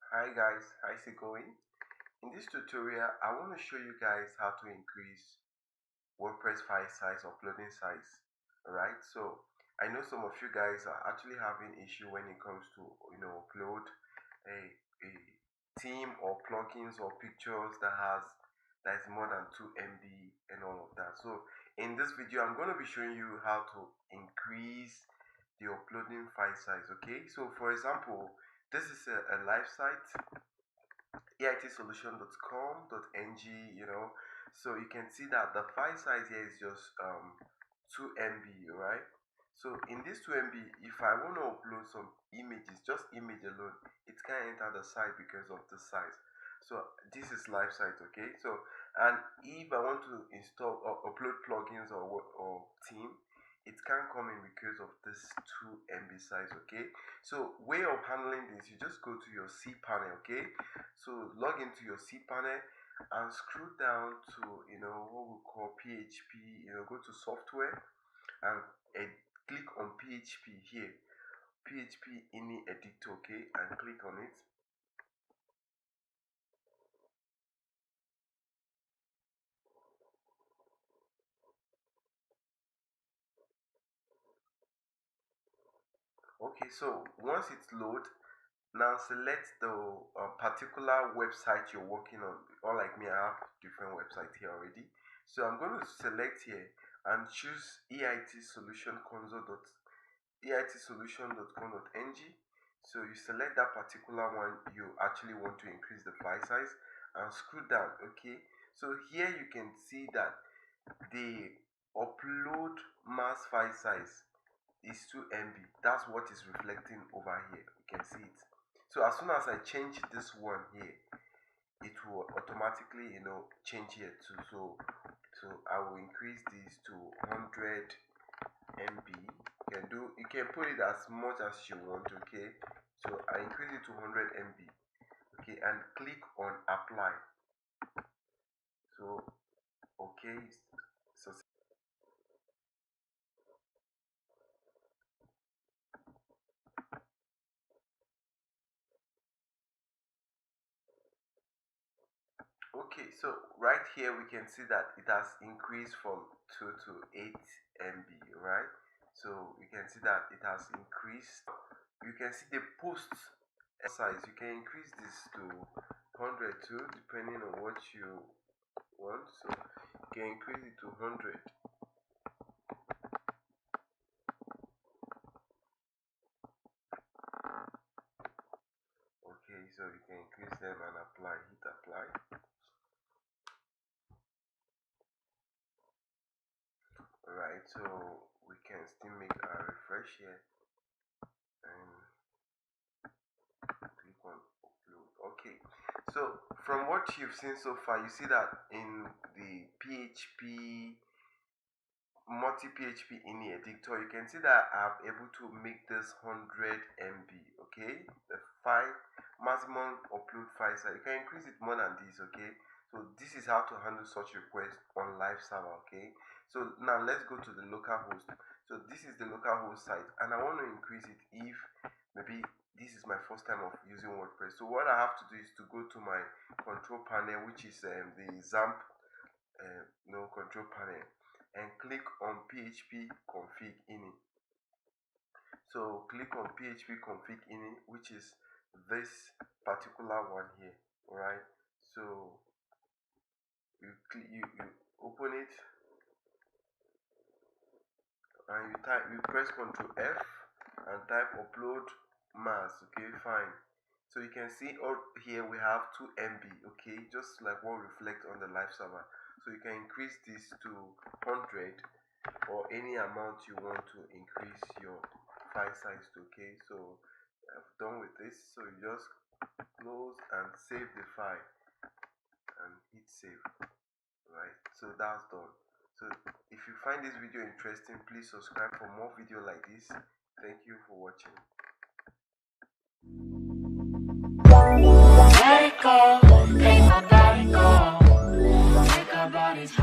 Hi guys, how's it going? In this tutorial, I want to show you guys how to increase WordPress file size, uploading size. Alright, so I know some of you guys are actually having issue when it comes to upload a theme or plugins or pictures that is more than 2 MB and all of that. So in this video, I'm going to be showing you how to increase the uploading file size. Okay, so for example, this is a live site, php.ini, so you can see that the file size here is just 2 MB. Right, so in this 2 MB, if I want to upload some images, just image alone, it can't enter the site because of the size. So this is live site. Okay, so and if I want to install or upload plugins or theme, it can't come in because of this 2 MB size. Okay, so way of handling this, you just go to your cPanel. Okay, so log into your cPanel and scroll down to what we call PHP. Go to software and click on PHP here, PHP.ini editor. Okay, and click on it. Okay, so once it's load, now select the particular website you're working on. Or like me, I have different websites here already. So I'm going to select here and choose eitSolution.com.ng. So you select that particular one you actually want to increase the file size and scroll down. Okay, so here you can see that the upload mass file size is 2 MB. That's what is reflecting over here. You can see it. So as soon as I change this one here, it will automatically change here too. So I will increase this to 100 MB. You can put it as much as you want. Okay, so I increase it to 100 MB. Okay, and click on apply. So okay, so okay, so right here we can see that it has increased from 2 to 8 MB. Right, so you can see that it has increased. You can see the post size. You can increase this to 100 too, depending on what you want. So you can increase it to 100. Okay, so you can increase them and apply. Hit apply. Alright, so we can still make a refresh here and click on upload. Okay, so from what you've seen so far, you see that in the PHP ini editor, you can see that I'm able to make this 100 MB. Okay, the file maximum upload file size. You can increase it more than this. Okay, so this is how to handle such requests on LiveServer. Okay, so now let's go to the localhost. So this is the localhost site, and I want to increase it if maybe this is my first time of using WordPress. So what I have to do is to go to my control panel, which is the XAMPP control panel, and click on PHP config ini. So click on PHP config ini, which is this particular one here. Alright, so you open it and you press Ctrl F and type upload mass. Okay, fine. So you can see here we have 2 MB. Okay, just like what reflects on the LiveServer. So you can increase this to 100 or any amount you want to increase your file size to. Okay, so I've done with this. So you just close and save the file and hit save. Right, so that's done. So if you find this video interesting, please subscribe for more video like this. Thank you for watching. Let it go.